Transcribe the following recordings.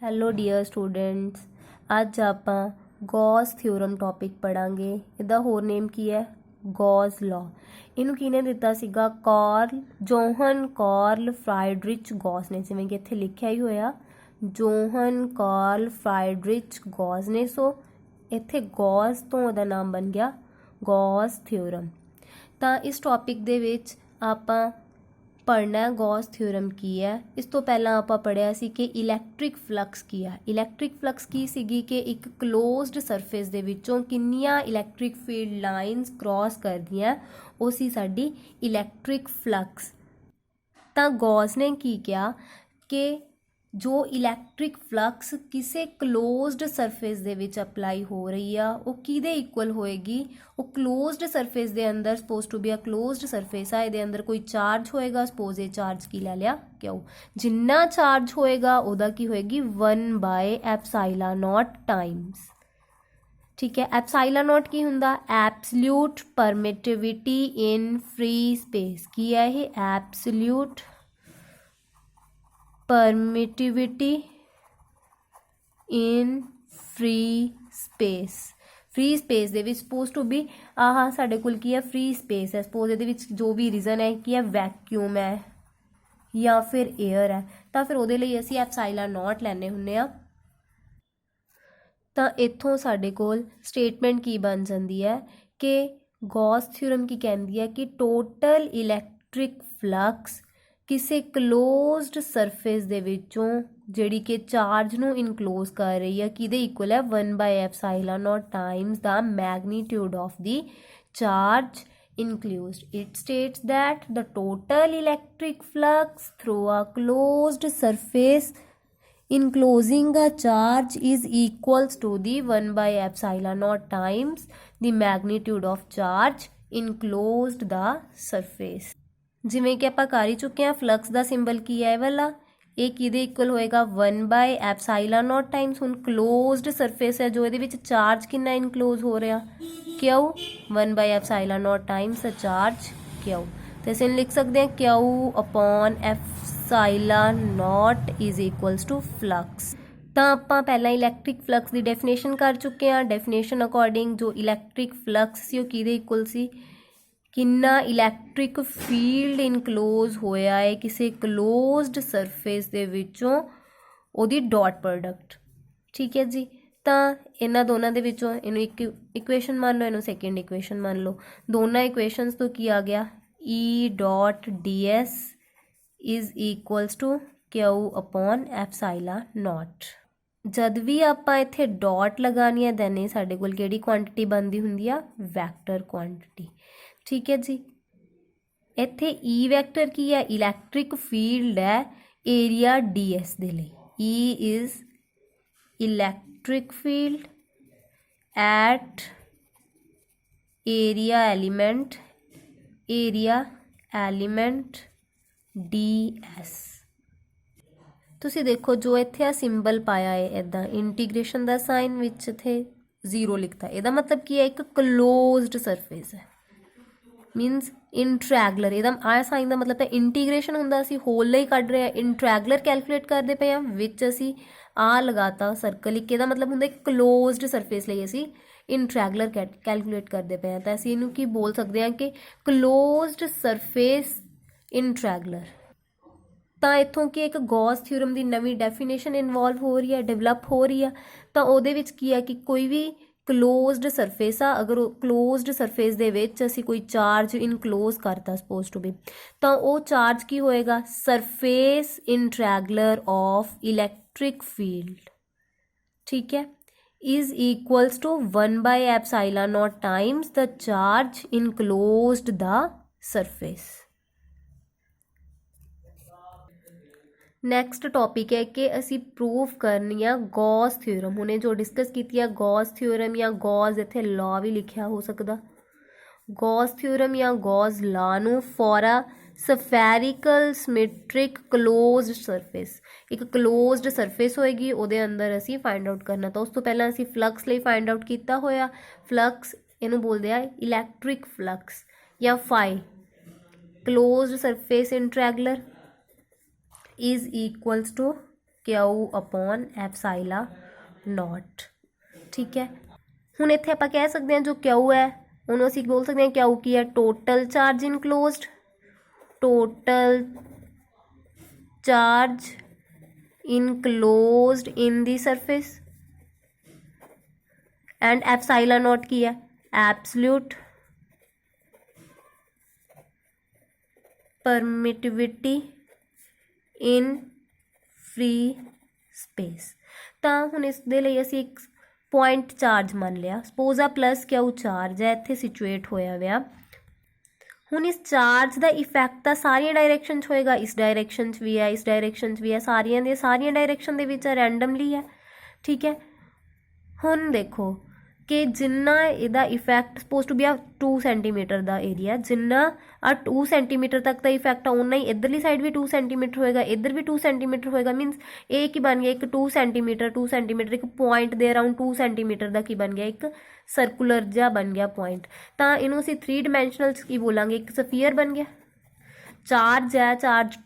Hello dear students, ਅੱਜ ਆਪਾਂ Ghaus theorem topic ਪੜਾਂਗੇ। ਇਹਦਾ ਹੋਰ ਨੇਮ ਕੀ ਹੈ? ਗੌਸ ਲਾ। ਇਹਨੂੰ ਕਿਹਨੇ ਦਿੱਤਾ ਸੀਗਾ? ਜੋਹਨ ਕਾਰਲ ਫਰਾਇਡਰਿਚ ਗੌਸ ਨੇ। ਜਿਵੇਂ ਕਿ ਇੱਥੇ ਲਿਖਿਆ ਹੀ ਹੋਇਆ ਜੋਹਨ ਕਾਰਲ ਫਰਾਇਡਰਿਚ ਗੌਸ ਨੇ। ਸੋ ਇੱਥੇ ਗੌਸ ਤੋਂ ਉਹਦਾ ਨਾਮ ਬਣ ਗਿਆ ਗੌਸ ਥਿਓਰਮ। ਤਾਂ ਇਸ ਟੌਪਿਕ ਦੇ ਵਿੱਚ ਆਪਾਂ ਪੜ੍ਹਨਾ ਗੌਸ ਥਿਓਰਮ ਕੀ ਹੈ। ਇਸ ਤੋਂ ਪਹਿਲਾਂ ਆਪਾਂ ਪੜ੍ਹਿਆ ਸੀ ਕਿ ਇਲੈਕਟ੍ਰਿਕ ਫਲਕਸ ਕੀ ਹੈ। ਇਲੈਕਟ੍ਰਿਕ ਫਲਕਸ ਕੀ ਸੀਗੀ ਕਿ ਇੱਕ ਕਲੋਜ਼ਡ ਸਰਫੇਸ ਦੇ ਵਿੱਚੋਂ ਕਿੰਨੀਆਂ ਇਲੈਕਟ੍ਰਿਕ ਫੀਲਡ ਲਾਈਨਸ ਕ੍ਰੋਸ ਕਰਦੀਆਂ, ਉਹ ਸੀ ਸਾਡੀ ਇਲੈਕਟ੍ਰਿਕ ਫਲਕਸ। ਤਾਂ ਗੌਸ ਨੇ ਕੀ ਕਿਹਾ ਕਿ ਜੋ ਇਲੈਕਟ੍ਰਿਕ ਫਲਕਸ ਕਿਸੇ ਕਲੋਜ਼ਡ ਸਰਫੇਸ ਦੇ ਵਿੱਚ ਅਪਲਾਈ ਹੋ ਰਹੀ ਆ, ਉਹ ਕਿਹਦੇ ਇਕੁਅਲ ਹੋਏਗੀ? ਉਹ ਕਲੋਜ਼ਡ ਸਰਫੇਸ ਦੇ ਅੰਦਰ, suppose to be a closed surface ਆ, ਇਹਦੇ ਅੰਦਰ ਕੋਈ ਚਾਰਜ ਹੋਏਗਾ। ਸਪੋਜ਼ ਇਹ ਚਾਰਜ ਕੀ ਲੈ ਲਿਆ? ਕਿਉਂ? ਜਿੰਨਾ ਚਾਰਜ ਹੋਏਗਾ ਉਹਦਾ ਕੀ ਹੋਏਗੀ? 1/ε0 ਟਾਈਮਸ। ਠੀਕ ਹੈ। ε0 ਕੀ ਹੁੰਦਾ? ਐਬਸਲਿਊਟ ਪਰਮਿਟਿਵਿਟੀ ਇਨ ਫ੍ਰੀ ਸਪੇਸ। ਕੀ ਹੈ ਇਹ? ਐਬਸਲਿਊਟ permittivity in free space। Free space ਦੇ ਵਿੱਚ ਸਪੋਜ਼ ਟੂ ਬੀ ਸਾਡੇ ਕੋਲ ਕੀ ਹੈ? ਫ੍ਰੀ ਸਪੇਸ ਹੈ। ਸਪੋਜ਼ ਇਹਦੇ ਵਿੱਚ ਜੋ ਵੀ ਰੀਜ਼ਨ ਹੈ ਕੀ ਹੈ? ਵੈਕਿਊਮ ਹੈ ਜਾਂ ਫਿਰ ਏਅਰ ਹੈ, ਤਾਂ ਫਿਰ ਉਹਦੇ ਲਈ ਅਸੀਂ ε0 ਲੈਂਦੇ ਹੁੰਦੇ ਹਾਂ। ਤਾਂ ਇੱਥੋਂ ਸਾਡੇ ਕੋਲ ਸਟੇਟਮੈਂਟ ਕੀ ਬਣ ਜਾਂਦੀ ਹੈ ਕਿ ਗੌਸ ਥਿਓਰਮ ਕੀ ਕਹਿੰਦੀ ਹੈ ਕਿ ਟੋਟਲ ਇਲੈਕਟ੍ਰਿਕ ਫਲਕਸ ਕਿਸੇ ਕਲੋਜ਼ਡ ਸਰਫੇਸ ਦੇ ਵਿੱਚੋਂ ਜਿਹੜੀ ਕਿ ਚਾਰਜ ਨੂੰ ਇਨਕਲੋਜ਼ ਕਰ ਰਹੀ ਹੈ, ਕਿਹਦੇ ਇਕੁਅਲ ਹੈ? 1/ε0 ਟਾਈਮਸ ਦਾ magnitude of the charge enclosed. It states that the total electric flux through a closed surface enclosing a charge is equals to the 1/ε0 times the magnitude of charge enclosed the surface। ਜਿਵੇਂ ਕਿ ਆਪਾਂ ਕਰ ਹੀ ਚੁੱਕੇ ਹਾਂ, flux ਦਾ symbol ਕੀ ਹੈ? ਇਹ ਵਾਲਾ। ਇਹ ਕਿਹਦੇ ਇਕੁਅਲ ਹੋਏਗਾ? 1/ε0 ਟਾਈਮਸ। ਹੁਣ ਕਲੋਜ਼ਡ ਸਰਫੇਸ ਹੈ ਜੋ ਇਹਦੇ ਵਿੱਚ ਚਾਰਜ ਕਿੰਨਾ ਇਨਕਲੋਜ਼ ਹੋ ਰਿਹਾ? ਕਿਉ? 1/ε0 ਟਾਈਮਸ ਚਾਰਜ ਕਿਉ। ਤੇ ਅਸੀਂ ਲਿਖ ਸਕਦੇ ਹਾਂ Q upon ε0 is equals to flux. ਤਾਂ ਆਪਾਂ ਪਹਿਲਾਂ ਇਲੈਕਟ੍ਰਿਕ ਫਲਕਸ ਦੀ ਡੈਫੀਨੇਸ਼ਨ ਕਰ ਚੁੱਕੇ ਹਾਂ। ਡੈਫੀਨੇਸ਼ਨ ਅਕੋਰਡਿੰਗ ਜੋ ਇਲੈਕਟ੍ਰਿਕ ਫਲਕਸ ਸੀ ਉਹ ਕਿਹਦੇ ਇਕੁਅਲ ਸੀ? ਕਿੰਨਾ ਇਲੈਕਟ੍ਰਿਕ ਫੀਲਡ ਇਨਕਲੋਜ਼ ਹੋਇਆ ਹੈ ਕਿਸੇ ਕਲੋਜ਼ਡ ਸਰਫੇਸ ਦੇ ਵਿੱਚੋਂ, ਉਹਦੀ ਡਾਟ ਪ੍ਰੋਡਕਟ। ਠੀਕ ਹੈ ਜੀ। ਤਾਂ ਇਹਨਾਂ ਦੋਨਾਂ ਦੇ ਵਿੱਚੋਂ ਇਹਨੂੰ ਇੱਕ ਇਕੁਏਸ਼ਨ ਮੰਨ ਲਓ, ਇਹਨੂੰ ਸੈਕਿੰਡ ਇਕੁਏਸ਼ਨ ਮੰਨ ਲਓ। ਦੋਨਾਂ ਇਕੁਏਸ਼ਨਸ ਤੋਂ ਕੀ ਆ ਗਿਆ? E.ds ਇਜ਼ ਇਕੁਅਲਸ ਟੂ ਕਿਉ ਅਪੋਨ ε0। ਜਦ ਵੀ ਆਪਾਂ ਇੱਥੇ ਡਾਟ ਲਗਾਉਣੀ ਹੈ ਦੈਨ ਇਹ ਸਾਡੇ ਕੋਲ ਕਿਹੜੀ ਕੁਆਂਟਿਟੀ ਬਣਦੀ ਹੁੰਦੀ ਆ? Vector quantity. ਠੀਕ ਹੈ ਜੀ। ਇੱਥੇ ਈ ਵੈਕਟਰ ਕੀ ਹੈ? ਇਲੈਕਟ੍ਰਿਕ ਫੀਲਡ ਹੈ ਏਰੀਆ ds ਦੇ ਲਈ। E is electric field at area element ds। ਤੁਸੀਂ ਦੇਖੋ ਜੋ ਇੱਥੇ ਆ ਸਿੰਬਲ ਪਾਇਆ ਹੈ ਇੱਦਾਂ ਇੰਟੀਗ੍ਰੇਸ਼ਨ ਦਾ ਸਾਈਨ ਵਿੱਚ ਇੱਥੇ 0 ਲਿਖਤਾ। ਇਹਦਾ ਮਤਲਬ ਕੀ ਹੈ? ਇੱਕ ਕਲੋਜ਼ਡ ਸਰਫੇਸ ਹੈ, ਮੀਨਸ ਇੰਟਰੈਗੂਲਰ। ਇਹਦਾ ਆਹ ਸਾਈਨ ਦਾ ਮਤਲਬ ਤਾਂ ਇੰਟੀਗ੍ਰੇਸ਼ਨ ਹੁੰਦਾ, ਅਸੀਂ ਹੋਲ ਲਈ ਕੱਢ ਰਹੇ ਹਾਂ। ਇੰਟਰੈਗੂਲਰ ਕੈਲਕੂਲੇਟ ਕਰਦੇ ਪਏ ਹਾਂ, ਵਿੱਚ ਅਸੀਂ ਆਹ ਲਗਾਤਾ ਸਰਕਲ ਇੱਕ। ਇਹਦਾ ਮਤਲਬ ਹੁੰਦਾ ਕਲੋਜ਼ਡ ਸਰਫੇਸ ਲਈ ਅਸੀਂ ਇੰਟਰੈਗੂਲਰ ਕੈਲਕੂਲੇਟ ਕਰਦੇ ਪਏ ਹਾਂ। ਤਾਂ ਅਸੀਂ ਇਹਨੂੰ ਕੀ ਬੋਲ ਸਕਦੇ ਹਾਂ ਕਿ ਕਲੋਜ਼ਡ ਸਰਫੇਸ ਇੰਟਰੈਗੂਲਰ। ਤਾਂ ਇੱਥੋਂ ਕਿ ਇੱਕ ਗੌਸ ਥਿਓਰਮ ਦੀ ਨਵੀਂ ਡੈਫੀਨੇਸ਼ਨ ਇਨਵੋਲਵ ਹੋ ਰਹੀ ਹੈ, ਡਿਵੈਲਪ ਹੋ ਰਹੀ ਆ। ਤਾਂ ਉਹਦੇ ਵਿੱਚ ਕੀ ਹੈ ਕਿ ਕੋਈ ਵੀ ਕਲੋਜ਼ਡ ਸਰਫੇਸ ਆ, ਅਗਰ ਉਹ ਕਲੋਜ਼ਡ ਸਰਫੇਸ ਦੇ ਵਿੱਚ ਅਸੀਂ ਕੋਈ ਚਾਰਜ ਇਨਕਲੋਜ਼ ਕਰਤਾ ਸਪੋਜ਼ ਟੂ ਬੀ, ਤਾਂ ਉਹ ਚਾਰਜ ਕੀ ਹੋਏਗਾ? Surface integral of electric field. ਠੀਕ ਹੈ। is equals to 1/ε0 times the charge enclosed the surface। Next topic ਹੈ ਕਿ ਅਸੀਂ ਪ੍ਰੂਵ ਕਰਨੀ ਆ ਗੌਸ ਥਿਓਰਮ। ਹੁਣੇ ਜੋ ਡਿਸਕਸ ਕੀਤੀ ਆ ਗੌਸ ਥਿਓਰਮ ਜਾਂ ਗੌਸ, ਇੱਥੇ ਲਾ ਵੀ ਲਿਖਿਆ ਹੋ ਸਕਦਾ। ਗੌਸ ਥਿਓਰਮ ਜਾਂ ਗੌਸ ਲਾ ਨੂੰ for a spherical symmetric closed surface, ਇੱਕ ਕਲੋਜ਼ਡ ਸਰਫੇਸ ਹੋਏਗੀ ਉਹਦੇ ਅੰਦਰ ਅਸੀਂ ਫਾਈਂਡ ਆਊਟ ਕਰਨਾ। ਤਾਂ ਉਸ ਤੋਂ ਪਹਿਲਾਂ ਅਸੀਂ ਫਲਕਸ ਲਈ ਫਾਈਂਡ ਆਊਟ ਕੀਤਾ ਹੋਇਆ। ਫਲਕਸ ਇਹਨੂੰ ਬੋਲਦੇ ਆ ਇਲੈਕਟ੍ਰਿਕ ਫਲਕਸ ਜਾਂ phi. Closed surface integral is equals to Q upon epsilon nought. ठीक है, ਹੁਣ ਇੱਥੇ ਆਪਾਂ ਕਹਿ ਸਕਦੇ ਹਾਂ ਜੋ क्यू है ਉਹਨੂੰ ਅਸੀਂ ਬੋਲ ਸਕਦੇ ਹਾਂ क्यू ਕੀ ਹੈ total charge ਇਨਕਲੋਜ਼ਡ, total charge ਇਨਕਲੋਜ਼ਡ in the surface, and epsilon not की है absolute permittivity in free space. तो हुण इस दे लई असीं एक पॉइंट चार्ज मान लिया, सपोज आ प्लस क्यू चार्ज है इत्थे सिचुएट होया हुआ। हुण इस चार्ज का इफैक्ट तो सारिया डायरैक्शन च होएगा, इस डायरैक्शन च भी है, इस डायरैक्शन च भी है, सारिया डायरैक्शन दे विच रैंडमली है। ठीक है, हुण देखो कि जिन्ना इहदा effect suppose to be a 2 centimetre का एरिया, जिन्ना आ 2 सेंटीमीटर तक का इफैक्ट उन्ना ही इधरली साइड भी 2 सेंटीमीटर होएगा, इधर भी 2 सेंटीमीटर होएगा। मीनस एक ही बन गया एक 2 सेंटीमीटर एक पॉइंट दे अराउंड 2 सेंटीमीटर का की बन गया, एक सर्कुलर जिहा बन गया पॉइंट। तो इनू असीं 3 डिमेंशनल की बोलांगे, एक सफीयर बन गया, चार्ज है, चार्ज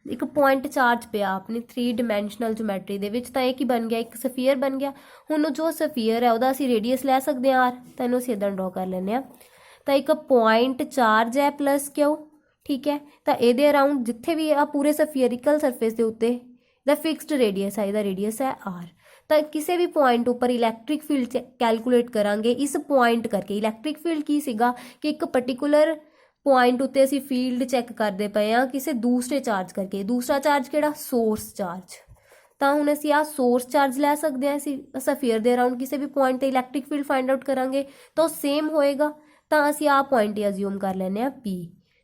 एक पॉइंट चार्ज पिया अपनी 3 डिमेंशनल जोमैट्री दे विच, तां एक ही बन गया, एक सफीयर बन गया। हुण जो सफीयर है उहदा असीं रेडियस लै सकदे हां आर, तां इहनूं असीं इदां ड्रॉ कर लैंदे हां। तां एक पॉइंट चार्ज है प्लस क्यू, ठीक है, तां इहदे अराउंड जिथे भी आ पूरे सफीयरिकल सरफेस दे उत्ते दा फिक्सड रेडियस है, इहदा रेडियस है आर। तो किसी भी पॉइंट उपर इलैक्ट्रिक फील्ड कैलकुलेट करांगे इस पॉइंट करके। इलैक्ट्रिक फील्ड की सीगा कि एक पर्टिकुलर पॉइंट उत्ते असीं फील्ड चैक करते पे हाँ किसी दूसरे चार्ज करके, दूसरा चार्ज किहड़ा सोर्स चार्ज। तो हुण असीं आ सोर्स चार्ज लै सकते हैं, असीं सफीयर दे अराउंड किसी भी पॉइंट ते इलैक्ट्रिक फील्ड फाइंड आउट करांगे तो सेम होएगा। तो असीं आ पॉइंट ही अज्यूम कर लैंदे आ पी,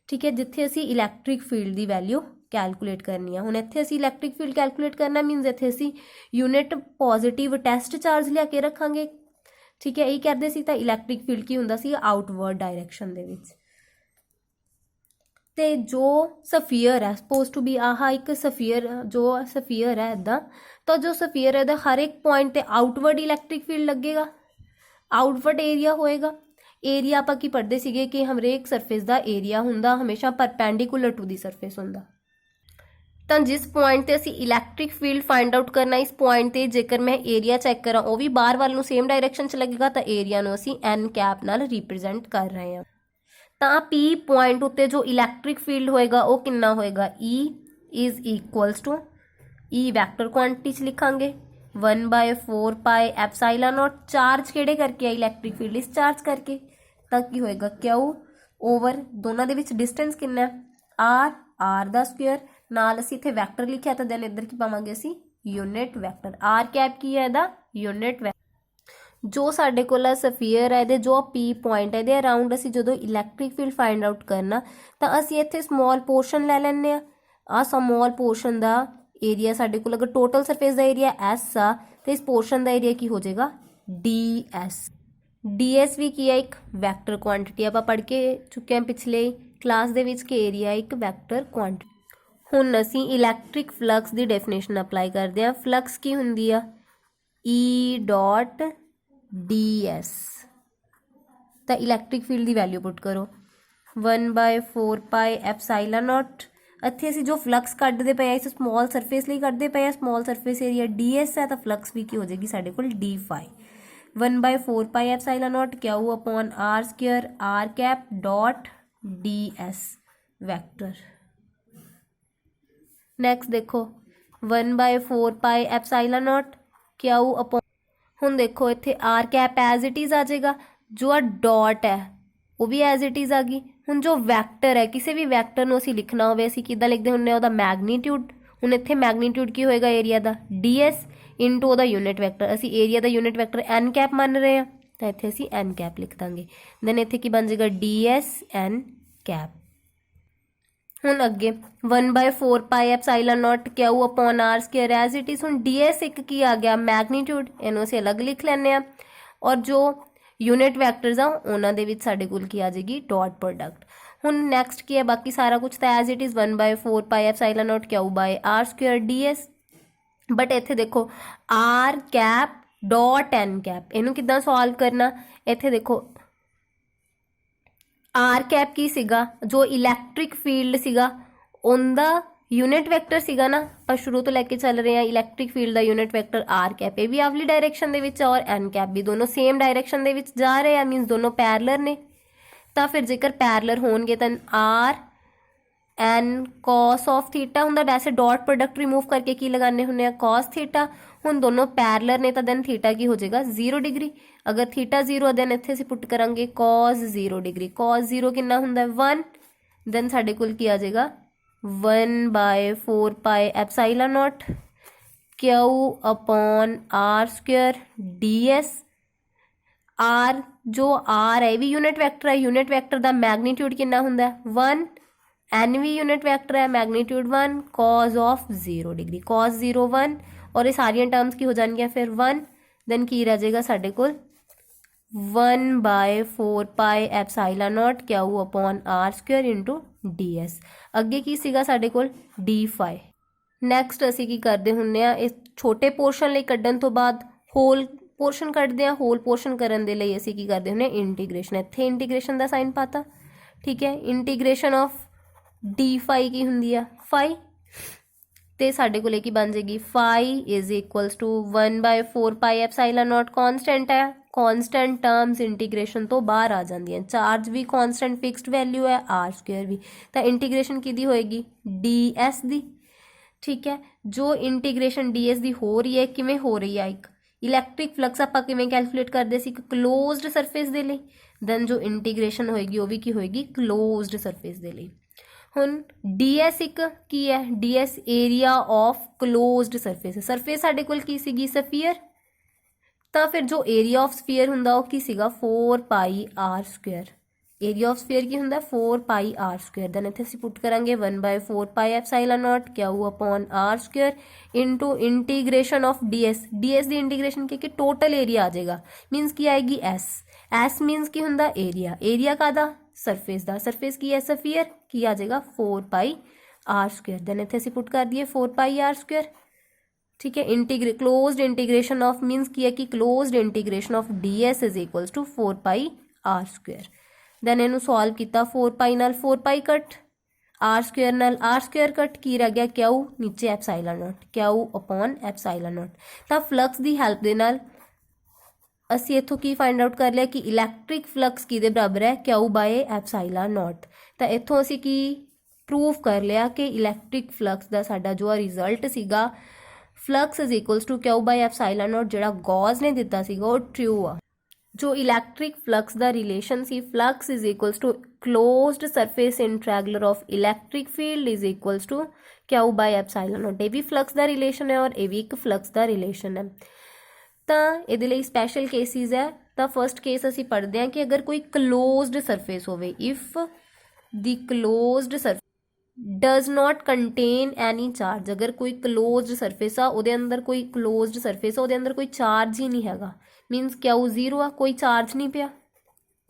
ठीक है, जिथे असीं इलैक्ट्रिक फील्ड की वैल्यू कैलकुलेट करनी है। हुण इत्थे असीं इलैक्ट्रिक फील्ड कैलकुलेट करना मीनस इत्थे असीं यूनिट पॉजिटिव टेस्ट चार्ज लिया के रखांगे। ठीक है, यही कहते सी। तां इलैक्ट्रिक फील्ड की हुंदा सी आउटवर्ड डायरैक्शन दे विच। ते जो सफीयर है सपोज टू बी आह एक सफीयर, जो सफीयर है इदा, तो जो सफीयर है हर एक पॉइंट ते आउटवर्ड इलैक्ट्रिक फील्ड लगेगा, आउटवर्ड एरिया होएगा। एरिया आपां की पढ़दे सीगे कि हरेक सरफेस का एरिया हुंदा हमेशा परपेंडिकुलर टू दी सरफेस हुंदा। तो जिस पॉइंट ते असीं इलैक्ट्रिक फील्ड फाइंड आउट करना, इस पॉइंट ते जेकर मैं एरिया चैक करा वो भी बाहर वाल नूं सेम डायरैक्शन च लगेगा, तो एरिया नूं असीं एन कैप नाल रिप्रजेंट कर रहे हैं। तो पी पॉइंट उत्ते जो इलैक्ट्रिक फील्ड होएगा वो कितना होएगा, E is equals to E vector quantity च लिखांगे 1/4 पाई एप्सिलॉन नॉट। चार्ज किहड़े करके इलैक्ट्रिक फील्ड इस चार्ज करके, तो की होएगा क्यू ओवर दोनों दे विच डिस्टेंस कितना आर, आर दा स्क्वायर नाल असीं इत्थे वैक्टर लिखिया, तो दैन इधर की पावांगे असीं यूनिट वैक्टर। आर कैप की है इहदा यूनिट वैक्टर। जो साडे कोल सफीयर है इहदे जो पी पॉइंट है इहदे अराउंड असीं जदों इलैक्ट्रिक फील्ड फाइंड आउट करना, तो असीं इत्थे समॉल पोर्शन लै लैंदे आ समॉल पोर्शन का एरिया साडे कोल अगर टोटल सरफेस का एरिया एस आ तो इस पोर्शन का एरिया की हो जाएगा डी एस। डी एस भी की है एक वैक्टर क्वांटिटी, आप पढ़ के चुके हैं पिछले क्लास दे विच कि एरिया एक वैक्टर क्वांटिटी। हुण असीं इलैक्ट्रिक फ्लक्स की डेफिनेशन अप्लाई करते हैं। फ्लक्स की हुंदी आ ई डॉट डी एस। तो इलैक्ट्रिक फील्ड की वैल्यू पुट करो 1/4 पाई एप्सिलॉन नॉट। इत्थे असीं जो फ्लक्स कढ़दे पे इस स्मॉल सरफेस लिए कढ़दे पे, small surface area D S है, तो फ्लक्स भी की हो जाएगी साडे कोल D phi 1/4 pi epsilon not Q upon R square R cap dot D S vector. Next देखो 1/4 pi epsilon not Q upon, हुण देखो इत्थे R cap as it is आ जाएगा, जो आ डॉट है वो भी एज इट इज़ आ गई। हुण जो वैक्टर है किसी भी वैक्टर नूं असीं लिखना होवे असीं किद्दां लिखदे हुंदे आ, उहदा मैगनीट्यूड। हुण इत्थे मैगनीट्यूड की होएगा एरिया दा डी एस इंटू उहदा यूनिट वैक्टर। असीं एरिया दा यूनिट वैक्टर एन कैप मान रहे हैं, तो इत्थे असीं एन कैप लिख दांगे। दैन इत्थे की बन जाएगा डी एस एन कैप। हुण अगे 1/4 pi epsilon not Q upon R square as it is. हुण डी एस एक की आ गया मैगनीट्यूड, इनू असीं अलग लिख लैंदे आ, और जो यूनिट वैक्टर्स आ उन्हां दे विच साडे कोल की आ जाएगी डॉट प्रोडक्ट। हुण नैक्सट की है बाकी सारा कुछ तो as it is 1/4 pi epsilon not Q by R square D S. But इत्थे देखो R cap dot N cap, इनू किद्दां सॉल्व करना, इत्थे देखो आर कैप की सीगा जो इलैक्ट्रिक फील्ड सीगा उनका यूनिट वैक्टर सीगा ना, ਆਪਾਂ शुरू तो लैके चल रहे हैं इलैक्ट्रिक फील्ड का यूनिट वैक्टर आर कैप, ये भी आवली डायरैक्शन दे विच और एन कैप भी दोनों सेम डायरैक्शन दे विच जा रहे हैं, मीनस दोनों पैरलर ने। तो फिर जेकर पैरलर होणगे तो R N cos of theta हुंदा, वैसे डॉट प्रोडक्ट रिमूव करके की लगाने हुंदे आ कॉस थीटा। हुण दोनों पैरलर ने तो दैन थीटा की हो जाएगा 0 डिग्री। अगर थीटा 0 दैन इत्थे असीं पुट करांगे कॉस 0 डिग्री, कॉस 0 कितना हुंदा 1, दैन साडे कोल की आ जाएगा 1/4 epsilon not Q upon R square ds। R जो आर है भी यूनिट वैक्टर है, यूनिट वैक्टर का मैग्नीट्यूड कितना हुंदा 1, एन भी यूनिट वैक्टर है magnitude 1, cos of 0 degree, cos 0 1, और ये सारियां टर्म्स की हो जाएंगी फिर 1, दैन की रह जाएगा साडे कोल 1/4 epsilon not Q upon R square into ds। अगे की सीगा साडे कोल d फाई। नैक्सट असीं की करदे हुंदे आ, इस छोटे पोर्शन लई कड्ढण तो बाद होल पोर्शन कड्ढदे आ, होल पोर्शन करन दे लई असीं की करदे हुंदे इंटीग्रेशन। इत्थे इंटीग्रेशन दा साइन पाता, ठीक है। इंटीग्रेशन ऑफ d फाई की हुंदी आ फाई, ते साडे कोल की बन जाएगी phi is equals to 1/4 epsilon naught, constant है, कॉन्स्टेंट टर्म्स इंटीग्रेशन तो बाहर आ जांदियां, चार्ज भी कॉन्स्टेंट फिक्सड वैल्यू है, आर स्क्वायर भी, तो इंटीग्रेशन की दी होएगी ds दी, ठीक है। जो इंटीग्रेशन ds दी हो रही है किवें हो रही है, एक इलैक्ट्रिक फ्लक्स आपां किवें कैलकुलेट करदे सी क्लोज्ड सरफेस दे लई, दैन जो इंटीग्रेशन होएगी वो भी की होएगी क्लोज्ड सरफेस दे लई। हुण ds एक की है, ds area of closed surface, surface साडे कोल की सीगी स्फीयर, तो फिर जो एरिया ऑफ स्फीयर हुंदा वो की सीगा 4 pi R square, area of sphere की हुंदा 4 पाई आर स्क्वायर, दैन इत्थे असीं पुट करांगे 1/4 epsilon not Q upon R square into integration of ds, ds दी इंटीग्रेशन की टोटल एरिया आ जाएगा, मीनस की आएगी s मीनस की हुंदा एरिया, एरिया कादा सरफेस दा, सरफेस की है स्फीयर, की आ जाएगा 4 पाई आर स्क्वायर, दैन इत्थे असीं पुट कर दिए 4 पाई आर स्क्वायर, ठीक है। क्लोज्ड इंटीग्रेशन ऑफ मीनस की है कि closed integration of ds is equals to 4 pi R square, then इनू सॉल्व किया 4 पाई नाल 4 पाई कट, आर स्क्वायर नाल आर स्क्वायर कट, की रह गया क्यू नीचे epsilon not, Q upon epsilon naught. तो फ्लक्स की हैल्प दे नाल असीं इत्थों की फाइंड आउट कर लिया कि इलैक्ट्रिक फ्लक्स किहदे बराबर है क्यू बाय एप्सिलॉन नॉट। तो इत्थों असीं की प्रूव कर लिया कि इलैक्ट्रिक फ्लक्स का साडा जो रिजल्ट सीगा flux is equals to Q by epsilon nought, जिहड़ा गॉस ने दिता सीगा वो ट्रू आ। जो इलैक्ट्रिक फ्लक्स का रिलेशन सी flux is equals to closed surface integral of electric field is equals to Q by epsilon nought, ये भी फ्लक्स का रिलेशन है और ये भी एक फ्लक्स का रिलेशन है। तो ये स्पैशल केसिस है। तो फर्स्ट केस असीं पढ़ते हैं कि अगर कोई क्लोज्ड सरफेस होवे, if the closed surface does not contain any charge, अगर कोई क्लोज्ड सरफेस आ उहदे अंदर कोई क्लोज्ड सरफेस आ उहदे अंदर कोई चार्ज ही नहीं हैगा, मीनस क्यू 0 आ, कोई चार्ज नहीं पिया,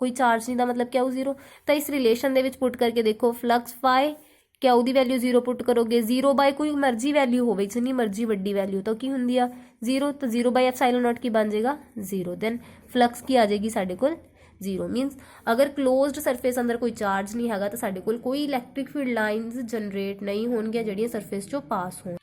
कोई चार्ज नहीं दा मतलब क्यू 0। तो इस रिलेशन दे विच पुट करके देखो फ्लक्स फाई क्यू दी वैल्यू 0 पुट करोगे, 0 बाय कोई मर्जी वैल्यू होवे, जितनी मर्जी वड्डी वैल्यू तो की हुंदी आ 0, तो 0 बाय एप्सिलॉन नॉट की बन जाएगा 0, दैन फ्लक्स की आ जाएगी साडे कोल 0। मीनस अगर क्लोज्ड सरफेस अंदर कोई चार्ज नहीं हैगा तो साडे कोल कोई इलैक्ट्रिक फील्ड लाइनस जनरेट नहीं होणगियां जिहड़ियां सरफेस चों पास होण।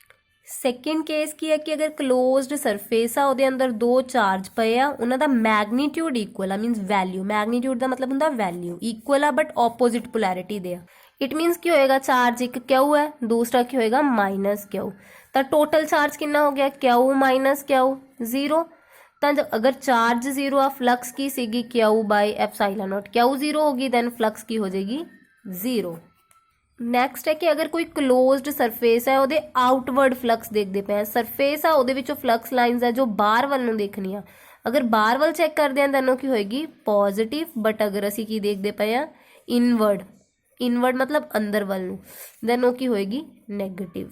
सैकेंड केस की है कि अगर क्लोज्ड सरफेस आ उहदे अंदर दो चार्ज पे आ, उन्हां दा मैग्नीट्यूड इक्वल आ, मीनस वैल्यू, मैग्नीट्यूड का मतलब हुंदा वैल्यू इक्वल आ बट ऑपोजिट पोलैरिटी दे आ। इट मीनस की होएगा चार्ज एक क्यू है, दूसरा की होएगा माइनस क्यू, तो टोटल चार्ज कितना हो गया क्यू माइनस क्यू 0। तो अगर चार्ज 0 आ फ्लक्स की सीगी Q by epsilon not, Q 0 होगी दैन फ्लक्स की हो जाएगी 0। नैक्सट है कि अगर कोई क्लोज्ड सरफेस है उहदे आउटवर्ड फ्लक्स देखते पे हैं, सरफेस आ उहदे विचों फ्लक्स लाइनस है जो बाहर वाल नूं देखनी आ, अगर बाहर वाल चैक करते हैं दैन की होएगी पॉजिटिव, बट अगर असीं की देखते पे हैं इनवर्ड, इनवर्ड मतलब अंदर वाल नूं, दैन की होएगी नैगेटिव।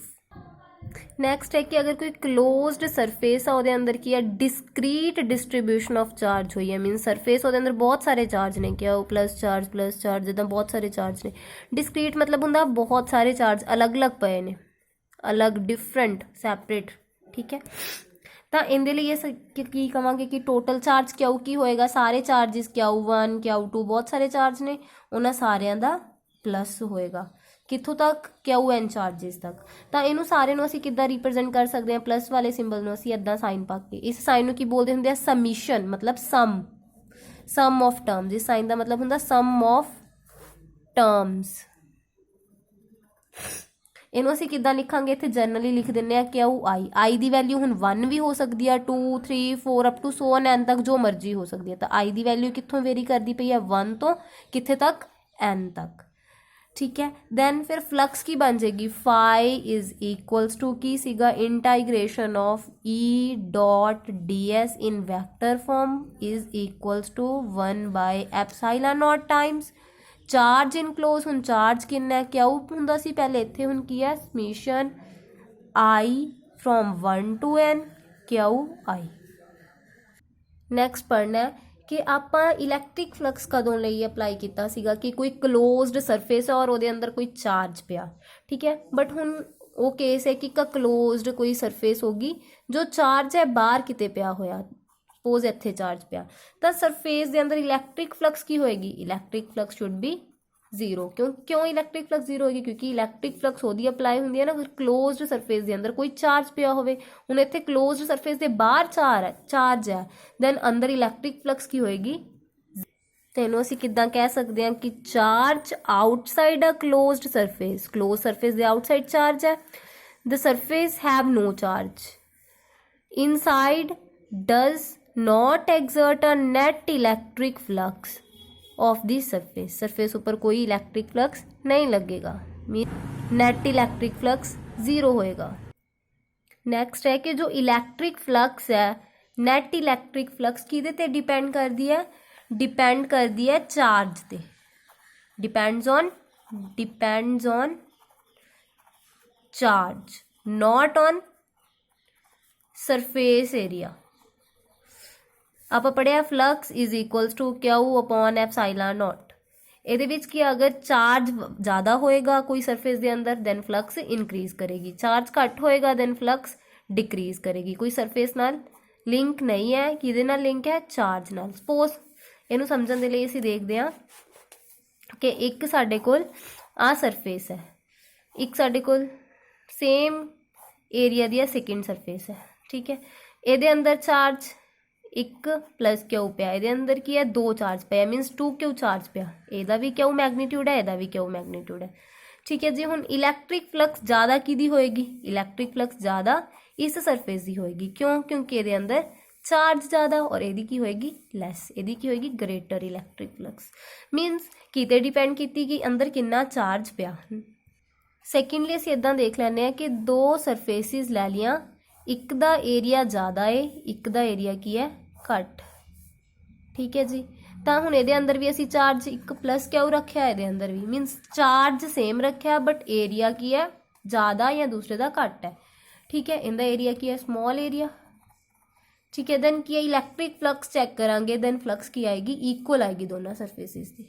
नैक्सट है कि अगर कोई क्लोज्ड सरफेस आ उहदे अंदर की है डिस्क्रीट डिस्ट्रीब्यूशन ऑफ चार्ज हुई है, मीन सरफेस उहदे अंदर बहुत सारे चार्ज ने, क्या प्लस चार्ज जिदा बहुत सारे चार्ज ने, डिस्क्रीट मतलब हुंदा बहुत सारे चार्ज अलग अलग पे ने, अलग डिफरेंट सैपरेट, ठीक है। तो इहदे लई की कहांगे कि टोटल चार्ज क्यू की होएगा, सारे चार्जिस क्यू 1 क्यू 2 बहुत सारे चार्ज ने उन्हां सारियां दा प्लस होएगा, ਕਿੱਥੋਂ ਤੱਕ, ਕਿਊ ਐਨ ਚਾਰजेस ਤੱਕ। ਤਾਂ ਇਹਨੂੰ ਸਾਰੇ ਨੂੰ ਅਸੀਂ ਕਿੱਦਾਂ ਰਿਪਰੈਜ਼ੈਂਟ ਕਰ ਸਕਦੇ ਹਾਂ, ਪਲੱਸ ਵਾਲੇ ਸਿੰਬਲ ਨੂੰ ਅਸੀਂ ਇੱਦਾਂ ਸਾਈਨ ਪਾ ਕੇ। ਇਸ ਸਾਈਨ ਨੂੰ ਕੀ ਬੋਲਦੇ ਹੁੰਦੇ ਆ, ਸਮਿਸ਼ਨ, ਮਤਲਬ ਸਮ ਆਫ ਟਰਮਸ। ਇਸ ਸਾਈਨ ਦਾ ਮਤਲਬ ਹੁੰਦਾ ਸਮ ਆਫ ਟਰਮਸ। ਇਹਨੂੰ ਅਸੀਂ ਕਿੱਦਾਂ ਲਿਖਾਂਗੇ, ਇੱਥੇ ਜਨਰਲੀ ਲਿਖ ਦਿੰਦੇ ਆ ਕਿਊ ਆਈ ਦੀ ਵੈਲਿਊ ਹੁਣ 1 ਵੀ ਹੋ ਸਕਦੀ ਆ, 2 3 4 up to so on N ਤੱਕ, ਜੋ ਮਰਜ਼ੀ ਹੋ ਸਕਦੀ ਹੈ। ਤਾਂ ਆਈ ਦੀ ਵੈਲਿਊ ਕਿੱਥੋਂ ਵੇਰੀ ਕਰਦੀ ਪਈ ਆ, 1 ਤੋਂ ਕਿੱਥੇ ਤੱਕ, ਐਨ ਤੱਕ। ਠੀਕ ਹੈ, ਦੈਨ ਫਿਰ ਫਲਕਸ ਕੀ ਬਣ ਜਾਏਗੀ, ਫਾਈ ਇਜ਼ ਇਕੁਅਲਸ ਟੂ ਕੀ ਸੀਗਾ, integration of E dot D S in vector form is equals to 1 by epsilon nought times charge enclose. ਹੁਣ ਚਾਰਜ ਕਿੰਨਾ ਹੈ, ਕਿਊ ਹੁੰਦਾ ਸੀ ਪਹਿਲੇ, ਇੱਥੇ ਹੁਣ ਕੀ ਹੈ, summation I from 1 to N Q I. Next ਪੜ੍ਹਨਾ ਹੈ ਕਿ ਆਪਾਂ ਇਲੈਕਟ੍ਰਿਕ ਫਲਕਸ ਕਦੋਂ ਲਈ ਅਪਲਾਈ ਕੀਤਾ ਸੀਗਾ, ਕਿ ਕੋਈ ਕਲੋਜ਼ਡ ਸਰਫੇਸ ਹੈ ਔਰ ਉਹਦੇ ਅੰਦਰ ਕੋਈ ਚਾਰਜ ਪਿਆ। ਠੀਕ ਹੈ, ਬਟ ਹੁਣ ਉਹ ਕੇਸ ਹੈ ਕਿ ਇੱਕ ਕਲੋਜ਼ਡ ਕੋਈ ਸਰਫੇਸ ਹੋਗੀ ਜੋ ਚਾਰਜ ਹੈ ਬਾਹਰ ਕਿਤੇ ਪਿਆ ਹੋਇਆ, ਸਪੋਜ਼ ਇੱਥੇ ਚਾਰਜ ਪਿਆ, ਤਾਂ ਸਰਫੇਸ ਦੇ ਅੰਦਰ ਇਲੈਕਟ੍ਰਿਕ ਫਲਕਸ ਕੀ ਹੋਏਗੀ, electric flux should be zero. ਕਿਉਂ ਇਲੈਕਟ੍ਰਿਕ ਫਲਕਸ ਜ਼ੀਰੋ ਹੋਏਗੀ, ਕਿਉਂਕਿ ਇਲੈਕਟ੍ਰਿਕ ਫਲਕਸ ਉਹਦੀ ਅਪਲਾਈ ਹੁੰਦੀ ਹੈ ਨਾ ਕਲੋਜ਼ਡ ਸਰਫੇਸ ਦੇ ਅੰਦਰ ਕੋਈ ਚਾਰਜ ਪਿਆ ਹੋਵੇ। ਹੁਣ ਇੱਥੇ ਕਲੋਜ਼ਡ ਸਰਫੇਸ ਦੇ ਬਾਹਰ ਚਾਰਜ ਹੈ, ਦੈਨ ਅੰਦਰ ਇਲੈਕਟ੍ਰਿਕ ਫਲਕਸ ਕੀ ਹੋਏਗੀ, ਤੈਨੂੰ ਅਸੀਂ ਕਿੱਦਾਂ ਕਹਿ ਸਕਦੇ ਹਾਂ ਕਿ charge outside a closed surface, close surface ਦੇ ਆਊਟਸਾਈਡ ਚਾਰਜ ਹੈ, the surface have no charge, inside does not exert a net electric flux of the surface, surface ऊपर कोई इलेक्ट्रिक फ्लक्स नहीं लगेगा, नेट इलेक्ट्रिक फ्लक्स जीरो होएगा। Next है कि जो इलेक्ट्रिक फ्लक्स है, नेट इलेक्ट्रिक फ्लक्स किदे ते डिपेंड करदी है चार्ज ते, depends on charge, not on surface area। ਆਪਾਂ ਪੜ੍ਹਿਆ flux is equals to Q upon epsilon nought. ਇਹਦੇ ਵਿੱਚ ਕੀ ਅਗਰ ਚਾਰਜ ਜ਼ਿਆਦਾ ਹੋਏਗਾ ਕੋਈ ਸਰਫੇਸ ਦੇ ਅੰਦਰ ਦੈਨ ਫਲਕਸ ਇਨਕਰੀਜ਼ ਕਰੇਗੀ, ਚਾਰਜ ਘੱਟ ਹੋਏਗਾ ਦੈਨ ਫਲਕਸ ਡਿਕਰੀਜ਼ ਕਰੇਗੀ। ਕੋਈ ਸਰਫੇਸ ਨਾਲ ਲਿੰਕ ਨਹੀਂ ਹੈ, ਕਿਹਦੇ ਨਾਲ ਲਿੰਕ ਹੈ, ਚਾਰਜ ਨਾਲ। ਸਪੋਜ਼ ਇਹਨੂੰ ਸਮਝਣ ਦੇ ਲਈ ਅਸੀਂ ਦੇਖਦੇ ਹਾਂ ਕਿ ਇੱਕ ਸਾਡੇ ਕੋਲ ਆਹ ਸਰਫੇਸ ਹੈ, ਇੱਕ ਸਾਡੇ ਕੋਲ ਸੇਮ ਏਰੀਆ ਦੀ ਸੈਕਿੰਡ ਸਰਫੇਸ ਹੈ। ਠੀਕ ਹੈ, ਇਹਦੇ ਅੰਦਰ ਚਾਰਜ 1 प्लस क्यू पिया, ਇਹਦੇ ਅੰਦਰ ਕੀ ਹੈ 2 ਚਾਰਜ ਪਿਆ, ਮੀਨਸ 2 ਕਿਊ ਚਾਰਜ ਪਿਆ, ਇਹਦਾ ਵੀ ਕਿਊ ਮੈਗਨੀਟਿਊਡ ਹੈ, ਇਹਦਾ ਵੀ ਕਿਊ ਮੈਗਨੀਟਿਊਡ ਹੈ। ਠੀਕ ਹੈ ਜੀ, ਹੁਣ ਇਲੈਕਟ੍ਰਿਕ ਫਲਕਸ ਜ਼ਿਆਦਾ ਕਿਹਦੀ ਹੋਏਗੀ, ਇਲੈਕਟ੍ਰਿਕ ਫਲਕਸ ਜ਼ਿਆਦਾ ਇਸ ਸਰਫੇਸ ਦੀ ਹੋਏਗੀ। ਕਿਉਂ, ਕਿਉਂਕਿ ਇਹਦੇ ਅੰਦਰ ਚਾਰਜ ਜ਼ਿਆਦਾ ਔਰ ਇਹਦੀ ਕੀ ਹੋਏਗੀ, ਲੈਸ, ਇਹਦੀ ਕੀ ਹੋਏਗੀ, ਗ੍ਰੇਟਰ ਇਲੈਕਟ੍ਰਿਕ ਫਲਕਸ। ਮੀਨਸ ਕਿਤੇ ਡਿਪੈਂਡ ਕੀਤੀ ਕਿ ਅੰਦਰ ਕਿੰਨਾ ਚਾਰਜ ਪਿਆ। ਸੈਕਿੰਡਲੀ ਅਸੀਂ ਇੱਦਾਂ ਦੇਖ ਲੈਂਦੇ ਹਾਂ ਕਿ 2 ਸਰਫੇਸਿਸ ਲੈ ਲਈਆਂ, ਇੱਕ ਦਾ ਏਰੀਆ ਜ਼ਿਆਦਾ ਹੈ, ਇੱਕ ਦਾ ਏਰੀਆ ਕੀ ਹੈ, ਘੱਟ। ਠੀਕ ਹੈ ਜੀ, ਤਾਂ ਹੁਣ ਇਹਦੇ ਅੰਦਰ ਵੀ ਅਸੀਂ ਚਾਰਜ 1 ਪਲੱਸ ਕਿਊ ਰੱਖਿਆ, ਇਹਦੇ ਅੰਦਰ ਵੀ ਮੀਨਸ ਚਾਰਜ ਸੇਮ ਰੱਖਿਆ ਬਟ ਏਰੀਆ ਕੀ ਹੈ, ਜ਼ਿਆਦਾ ਜਾਂ ਦੂਸਰੇ ਦਾ ਘੱਟ ਹੈ। ਠੀਕ ਹੈ, ਇਹਦਾ ਏਰੀਆ ਕੀ ਹੈ, ਸਮॉल ਏਰੀਆ। ਠੀਕ ਹੈ, ਦੈਨ ਕੀ ਹੈ, ਇਲੈਕਟ੍ਰਿਕ ਫਲਕਸ ਚੈੱਕ ਕਰਾਂਗੇ, ਦੈਨ ਫਲਕਸ ਕੀ ਆਏਗੀ, ਇਕੁਅਲ ਆਏਗੀ ਦੋਨਾਂ ਸਰਫੇਸਿਸ ਦੀ।